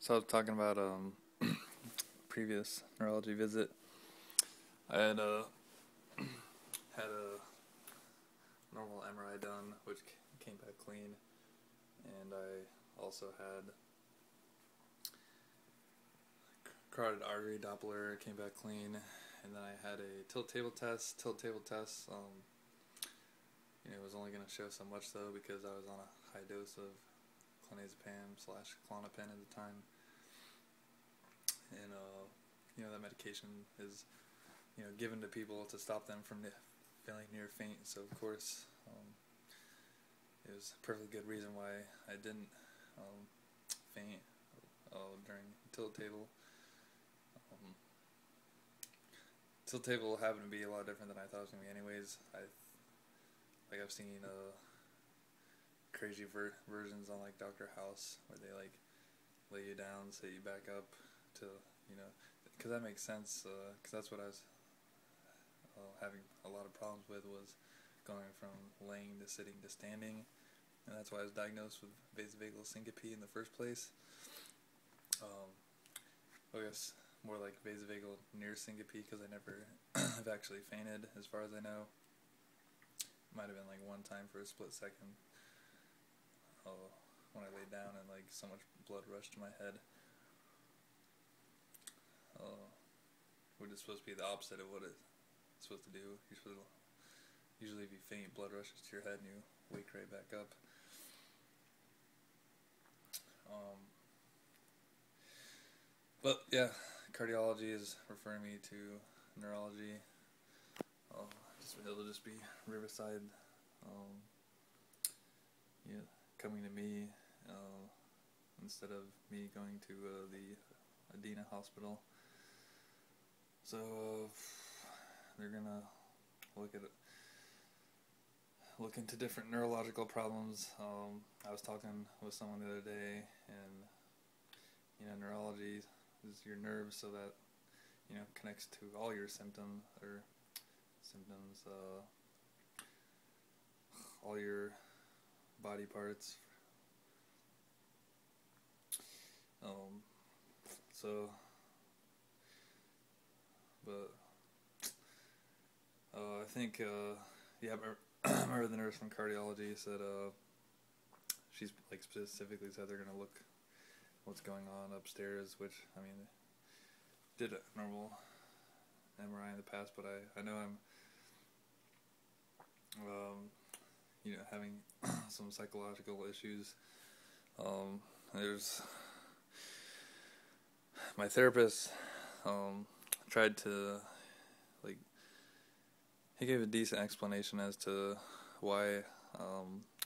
So I was talking about previous neurology visit. I had a normal MRI done, which came back clean, and I also had carotid artery Doppler, came back clean, and then I had a tilt table test. It was only going to show so much though because I was on a high dose of clonazepam/Klonopin at the time, and that medication is given to people to stop them from feeling near faint. So of course, it was a perfectly good reason why I didn't faint during tilt table. Tilt table happened to be a lot different than I thought it was going to be anyways. I've seen crazy versions on like Dr. House where they like lay you down, sit you back up to, because that makes sense, because that's what I was having a lot of problems with, was going from laying to sitting to standing, and that's why I was diagnosed with vasovagal syncope in the first place. I guess more like vasovagal near syncope, because I never have actually fainted as far as I know. Might have been like one time for a split second when I laid down and like so much blood rushed to my head, which is supposed to be the opposite of what it's supposed to do. You're supposed to, usually if you faint, blood rushes to your head and you wake right back up. But yeah, cardiology is referring me to neurology. It'll just be Riverside, coming to me instead of me going to the Adena Hospital. So they're gonna look into different neurological problems. I was talking with someone the other day, and neurology is your nerves, so that connects to all your symptoms, all your body parts. I think, I remember the nurse from cardiology said, she's like specifically said they're gonna look what's going on upstairs, which, I mean, did a normal MRI in the past, but I know I'm having some psychological issues. There's my therapist tried to, like, he gave a decent explanation as to why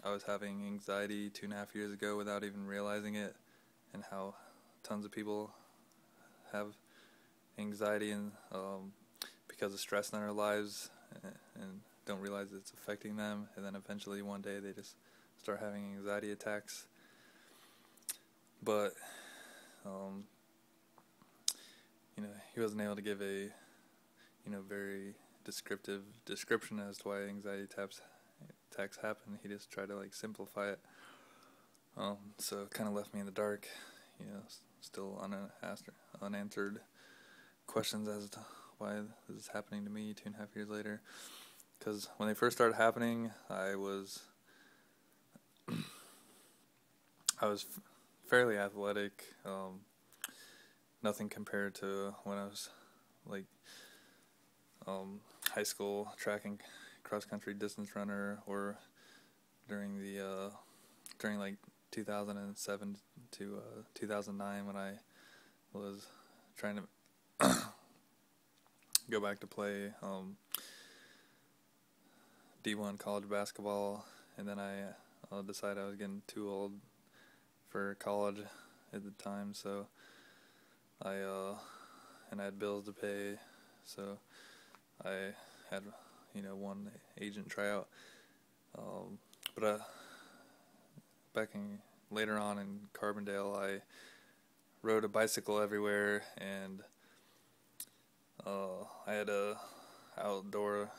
I was having anxiety 2.5 years ago without even realizing it, and how tons of people have anxiety and because of stress in their lives, and don't realize it's affecting them, and then eventually one day they just start having anxiety attacks. But he wasn't able to give a very descriptive description as to why anxiety attacks happen. He just tried to like simplify it, so it kind of left me in the dark, still unanswered questions as to why this is happening to me 2.5 years later. Because when they first started happening, I was fairly athletic, nothing compared to when I was like high school track and cross country distance runner, or during like 2007 to 2009 when I was trying to go back to play D1 college basketball, and then I decided I was getting too old for college at the time, so I had bills to pay, so I had one agent tryout, but later on in Carbondale, I rode a bicycle everywhere, and I had a outdoor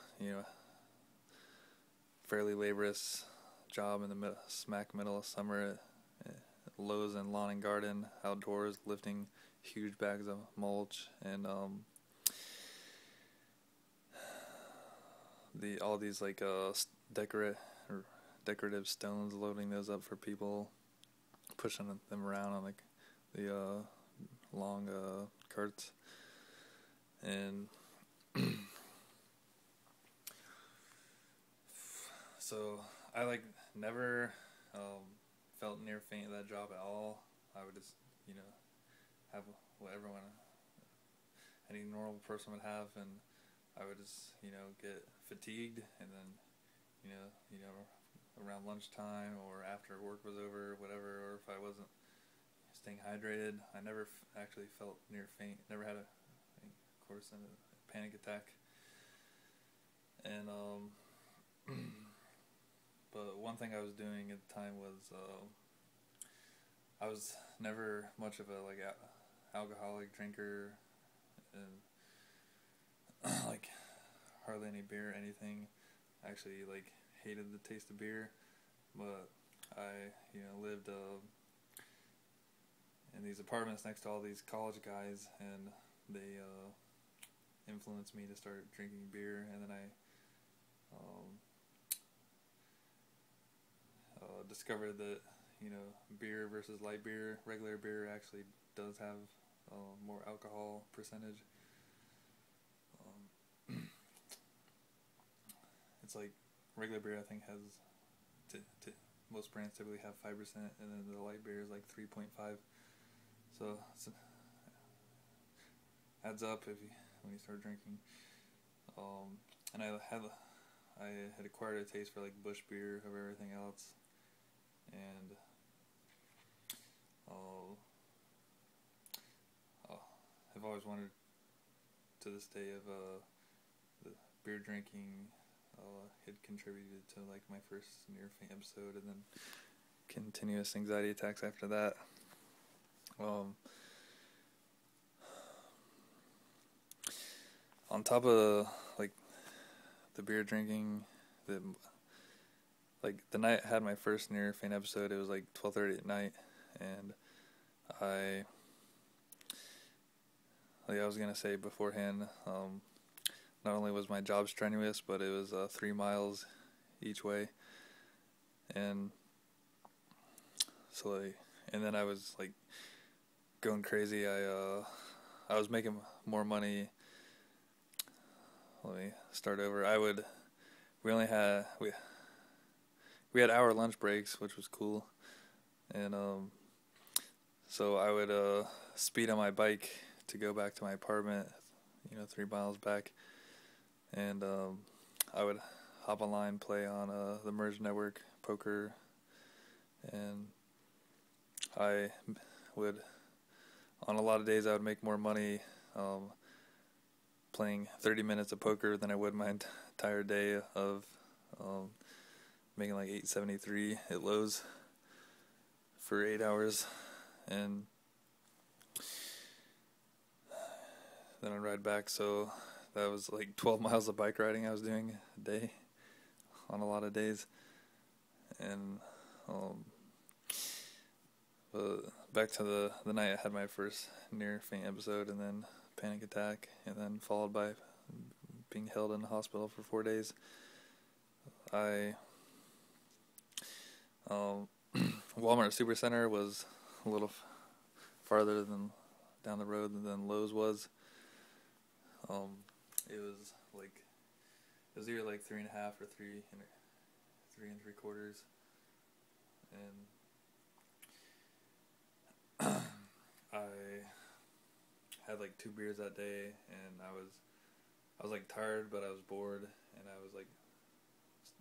fairly laborious job in the smack middle of summer at Lowe's and Lawn and Garden outdoors, lifting huge bags of mulch and all these like decorative stones, loading those up for people, pushing them around on like the long carts. And so I like never felt near faint at that job at all. I would just, have what any normal person would have, and I would just, get fatigued, and then, around lunchtime or after work was over, whatever, or if I wasn't staying hydrated, I never actually felt near faint. Never had of course, a panic attack. And but one thing I was doing at the time was I was never much of a alcoholic drinker, and like hardly any beer, anything. I actually hated the taste of beer, but I lived in these apartments next to all these college guys, and they influenced me to start drinking beer, and then I discovered that beer versus light beer, regular beer actually does have more alcohol percentage. It's like regular beer, I think, has most brands typically have 5%, and then the light beer is like 3.5. So it adds up when you start drinking. And I had acquired a taste for like Busch beer over everything else, and I've always wanted, to this day, of the beer drinking had contributed to like my first near faint episode, and then continuous anxiety attacks after that. On top of the beer drinking, the night I had my first near faint episode, it was like 12:30 at night, and I was gonna say beforehand, not only was my job strenuous, but it was 3 miles each way, and so and then I was going crazy. I was making more money. Let me start over. We had hour lunch breaks, which was cool, and so I would speed on my bike to go back to my apartment, 3 miles back, and I would hop online, play on the Merge Network poker, and I would, on a lot of days, I would make more money playing 30 minutes of poker than I would my entire day of making like $8.73 at Lowe's for 8 hours, and then I'd ride back. So that was like 12 miles of bike riding I was doing a day on a lot of days. And back to the night I had my first near faint episode, and then panic attack, and then followed by being held in the hospital for 4 days. Walmart Supercenter was a little farther down the road than Lowe's was. It was either like 3.5 or 3 3.75, and I had like 2 beers that day, and I was like tired, but I was bored, and I was like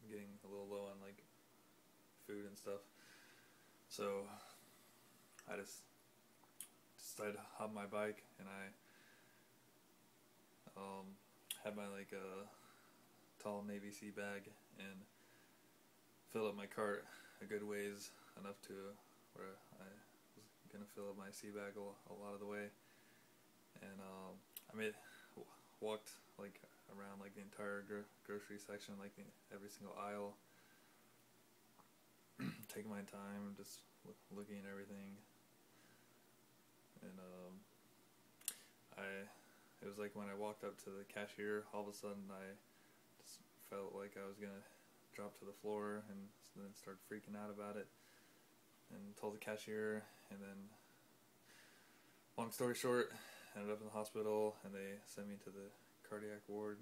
getting a little low on like food and stuff. So I just decided to hop on my bike, and I had my tall Navy Sea bag and filled up my cart a good ways, enough to where I was gonna fill up my sea bag a lot of the way, and I walked around the entire grocery section, every single aisle, taking my time, just looking at everything, and it was like when I walked up to the cashier, all of a sudden I just felt like I was gonna drop to the floor, and then started freaking out about it, and told the cashier, and then, long story short, ended up in the hospital, and they sent me to the cardiac ward.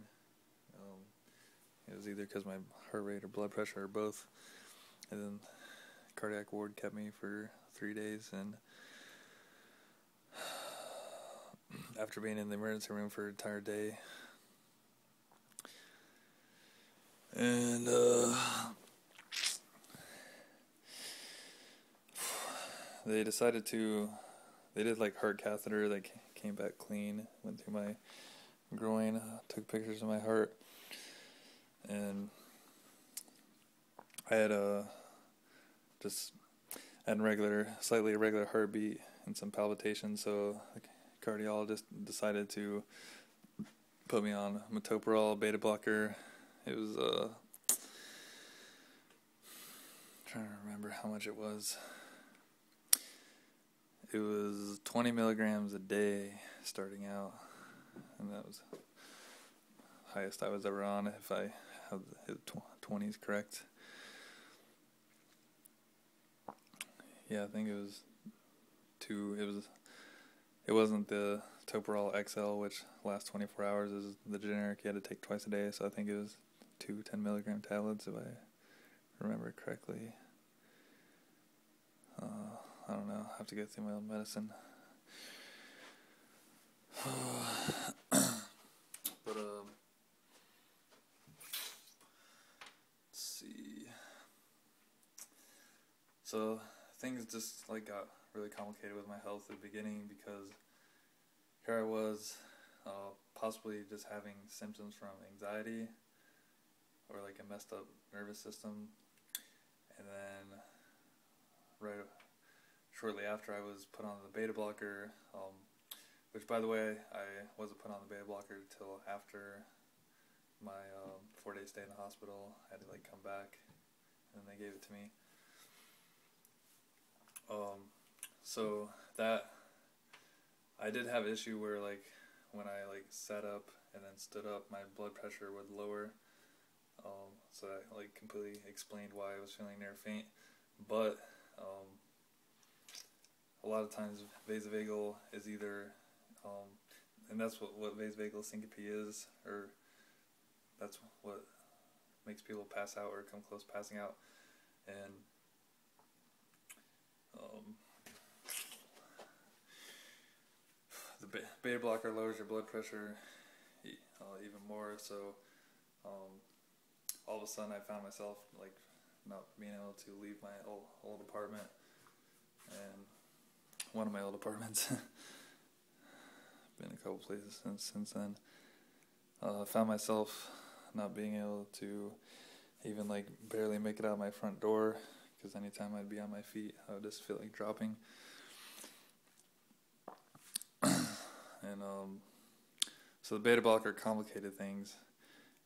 It was either because my heart rate or blood pressure or both, and then cardiac ward kept me for 3 days, and after being in the emergency room for an entire day, and they did like heart catheter, they came back clean, went through my groin, took pictures of my heart, and I had slightly irregular heartbeat and some palpitations, so the cardiologist decided to put me on metoprolol beta blocker. It was trying to remember how much it was. It was 20 milligrams a day starting out, and that was the highest I was ever on, if I have the 20s correct. Yeah, I think it was it wasn't the Toprol XL, which lasts 24 hours, is the generic you had to take twice a day, so I think it was 2 10 milligram tablets, if I remember correctly. I don't know, I have to go through my own medicine. But, let's see. So, things just, got really complicated with my health at the beginning, because here I was, possibly just having symptoms from anxiety, or a messed up nervous system, and then shortly after I was put on the beta blocker, which, by the way, I wasn't put on the beta blocker until after my 4-day stay in the hospital. I had to come back, and they gave it to me. So that I did have an issue where when I sat up and then stood up, my blood pressure would lower. So that completely explained why I was feeling near faint. But a lot of times vasovagal is either and that's what vasovagal syncope is, or that's what makes people pass out or come close to passing out. And the beta blocker lowers your blood pressure even more, so all of a sudden I found myself not being able to leave my old apartment, and one of my old apartments. Been a couple places since then. Found myself not being able to even barely make it out my front door, because anytime I'd be on my feet, I would just feel like dropping. And so the beta blocker complicated things,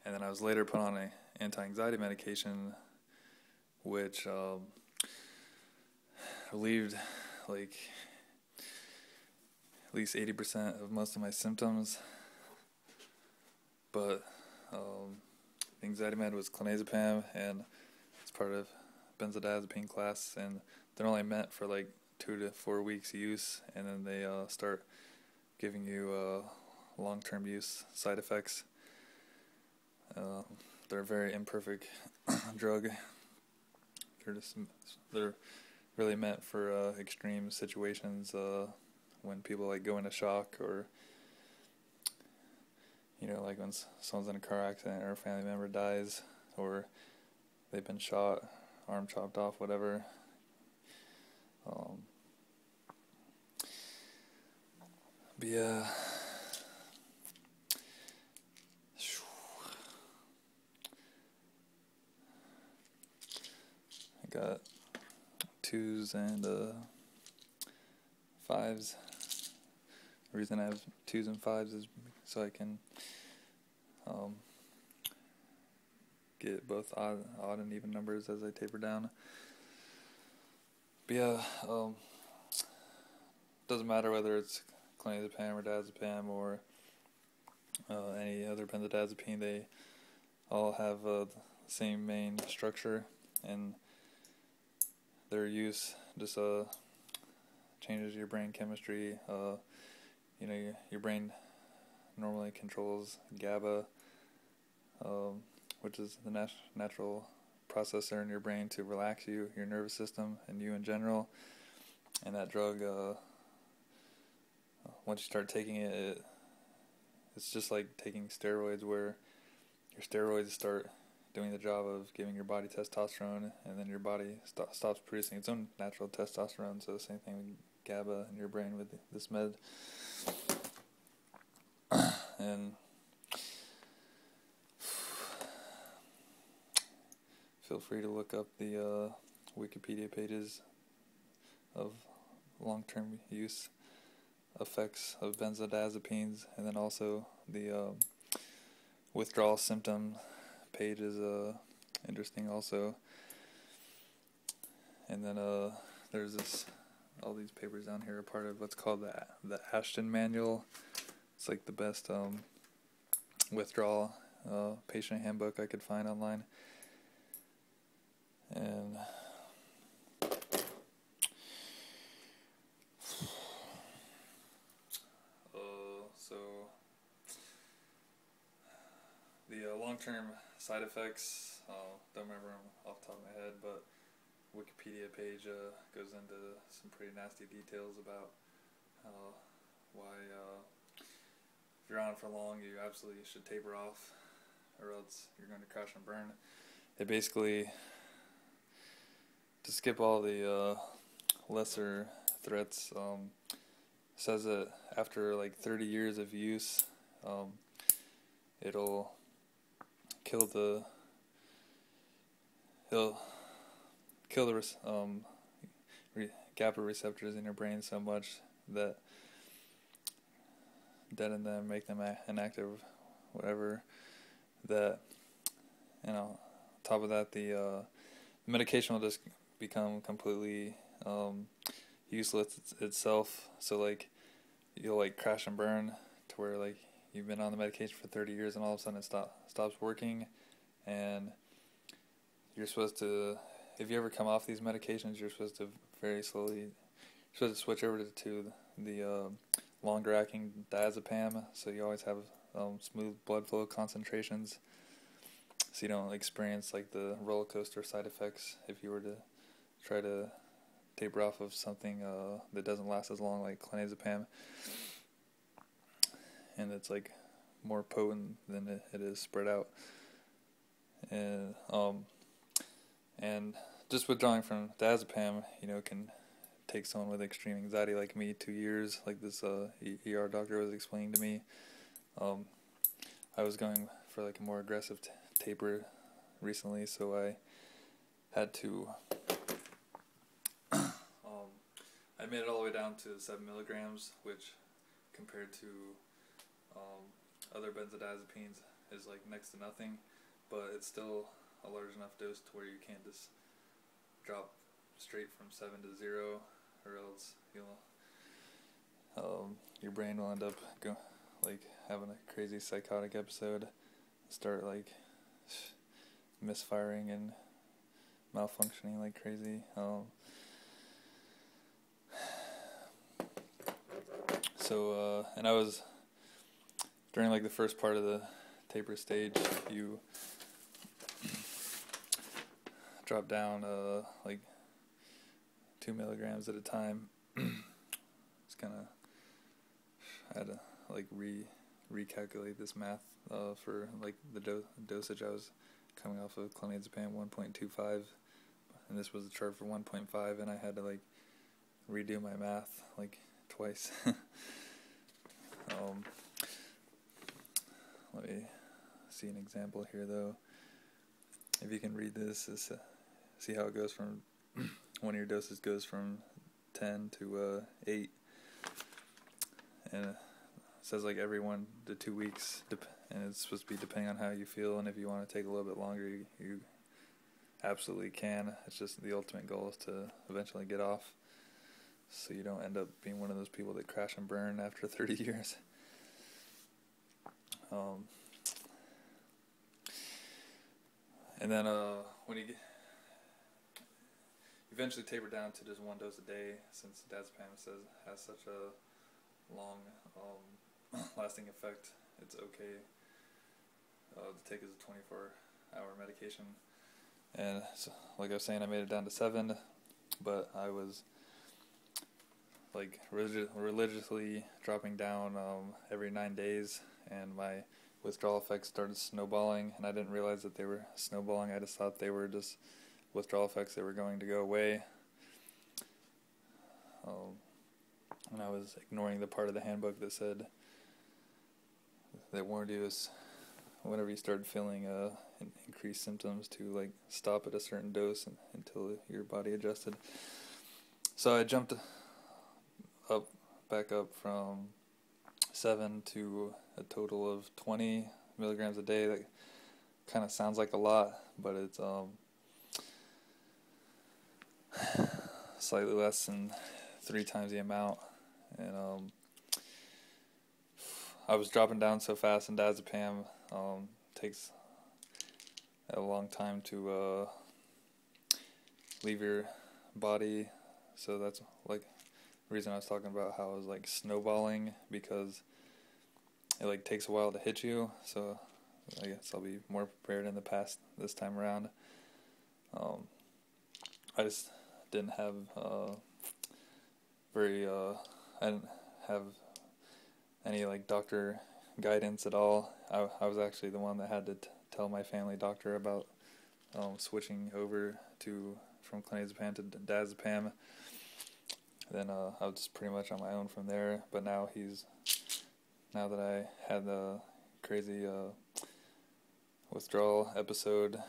and then I was later put on an anti-anxiety medication, which relieved at least 80% of most of my symptoms. But the anxiety med was clonazepam, and it's part of benzodiazepine class, and they're only meant for 2 to 4 weeks use, and then they start giving you long-term use side effects. They're a very imperfect drug. They're really meant for extreme situations, when people go into shock, or when someone's in a car accident, or a family member dies, or they've been shot, arm chopped off, whatever. But yeah, I got 2s and 5s. The reason I have 2s and 5s is so I can get both odd and even numbers as I taper down. But yeah, doesn't matter whether it's clonazepam or diazepam or any other benzodiazepine, they all have the same main structure, and their use just changes your brain chemistry. Your brain normally controls GABA, which is the natural processor in your brain to relax you, your nervous system, and you in general. And that drug, once you start taking it, it's just like taking steroids, where your steroids start doing the job of giving your body testosterone, and then your body stops producing its own natural testosterone. So the same thing with GABA in your brain with this med. And feel free to look up the Wikipedia pages of long-term use effects of benzodiazepines, and then also the withdrawal symptom page is interesting also. And then there's all these papers down here are part of what's called the Ashton Manual. It's like the best withdrawal patient handbook I could find online. And so the long-term side effects, don't remember them off the top of my head, but Wikipedia page goes into some pretty nasty details about why if you're on it for long, you absolutely should taper off, or else you're going to crash and burn. It basically, to skip all the lesser threats, says that after like 30 years of use, it'll kill the GABA receptors in your brain so much that deaden them, make them inactive, whatever. That, top of that, the medication will just become completely useless itself. So like you'll like crash and burn to where like you've been on the medication for 30 years and all of a sudden it stops working, and you're supposed to, if you ever come off these medications, you're supposed to switch over to the longer acting diazepam, so you always have smooth blood flow concentrations, so you don't experience like the roller coaster side effects if you were to try to taper off of something that doesn't last as long, like clonazepam, and it's like more potent than it is spread out. And just withdrawing from diazepam, can take someone with extreme anxiety like me 2 years, like this ER doctor was explaining to me. I was going for like a more aggressive taper recently, so I had to I made it all the way down to 7 milligrams, which compared to other benzodiazepines is like next to nothing, but it's still a large enough dose to where you can't just drop straight from 7 to 0, or else your brain will end up having a crazy psychotic episode, start like misfiring and malfunctioning like crazy. And I was, during like the first part of the taper stage, you drop down like 2 milligrams at a time. It's kind of, I had to like recalculate this math for like the dosage. I was coming off of clonazepam 1.25, and this was a chart for 1.5, and I had to like redo my math like twice. Let me see an example here though. If you can read this, see how it goes from one of your doses goes from 10 to 8, and it says like every 1 to 2 weeks, and it's supposed to be depending on how you feel, and if you want to take a little bit longer, you absolutely can. It's just the ultimate goal is to eventually get off, so you don't end up being one of those people that crash and burn after 30 years. And then when you eventually taper down to just 1 dose a day, since diazepam has such a long lasting effect, it's okay to take as a 24-hour medication. And so, like I was saying, I made it down to 7, but I was like religiously dropping down every 9 days, and my withdrawal effects started snowballing, and I didn't realize that they were snowballing. I just thought they were just withdrawal effects that were going to go away. And I was ignoring the part of the handbook that said, that warned you is whenever you started feeling increased symptoms to like stop at a certain dose until your body adjusted. So I jumped back up from 7 to a total of 20 milligrams a day. That kind of sounds like a lot, but it's slightly less than 3 times the amount. And I was dropping down so fast, and diazepam takes a long time to leave your body. So that's like the reason I was talking about how I was like snowballing, because it like takes a while to hit you. So I guess I'll be more prepared in the past this time around. I just didn't have I didn't have any like doctor guidance at all. I was actually the one that had to tell my family doctor about switching over from clonazepam to diazepam. Then I was just pretty much on my own from there. But now that I had the crazy withdrawal episode,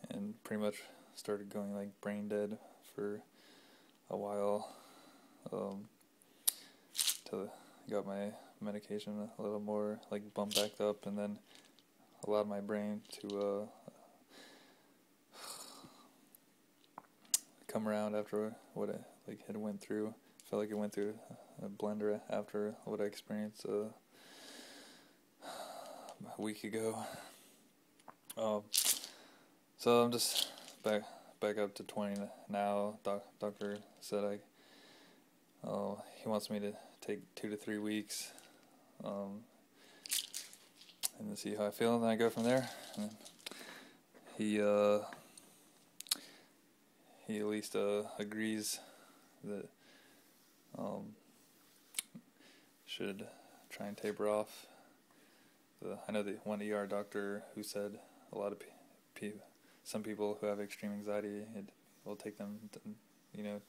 and pretty much started going like brain dead for a while, till I got my medication a little more like bumped back up, and then allowed my brain to come around after what I had went through. I felt like it went through a blender after what I experienced a week ago. So I'm just back up to 20 now. Doctor said he wants me to take 2 to 3 weeks, and to see how I feel, and then I go from there. And he at least agrees that should try and taper off. I know the one ER doctor who said a lot of some people who have extreme anxiety, it will take them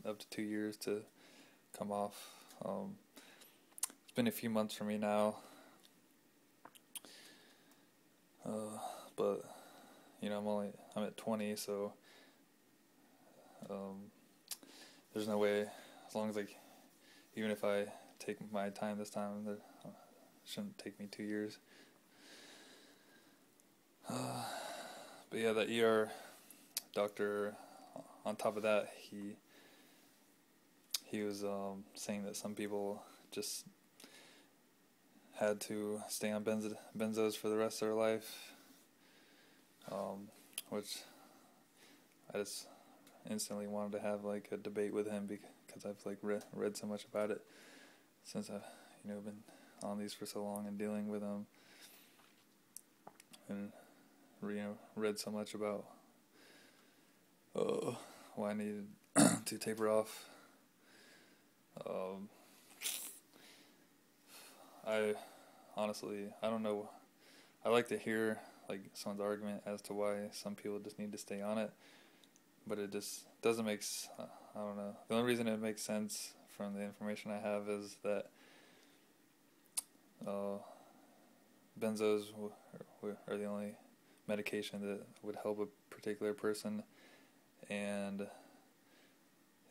up to 2 years to come off. It's been a few months for me now, but I'm at 20, so there's no way, as long as even if I take my time this time, that shouldn't take me 2 years. But yeah, the ER doctor, on top of that, he was saying that some people just had to stay on benzos for the rest of their life, which I just instantly wanted to have like a debate with him, because I've like read so much about it since I've been on these for so long and dealing with them, and read so much about why I needed to taper off. I don't know. I like to hear like someone's argument as to why some people just need to stay on it, but it just doesn't make. I don't know. The only reason it makes sense from the information I have is that benzos are the only medication that would help a particular person, and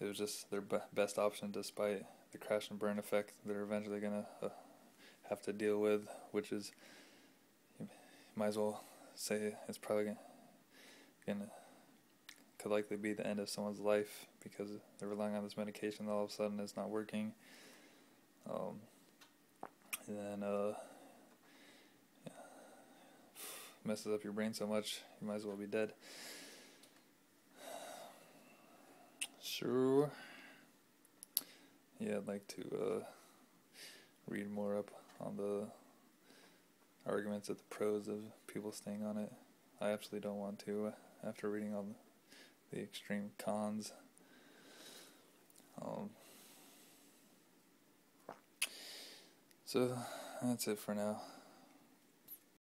it was just their best option despite the crash and burn effect they're eventually going to have to deal with, which is might as well say it's probably gonna could likely be the end of someone's life because they're relying on this medication. All of a sudden, it's not working. And then messes up your brain so much, you might as well be dead. So, yeah, I'd like to read more up on the arguments of the pros of people staying on it. I absolutely don't want to after reading all the extreme cons. So that's it for now.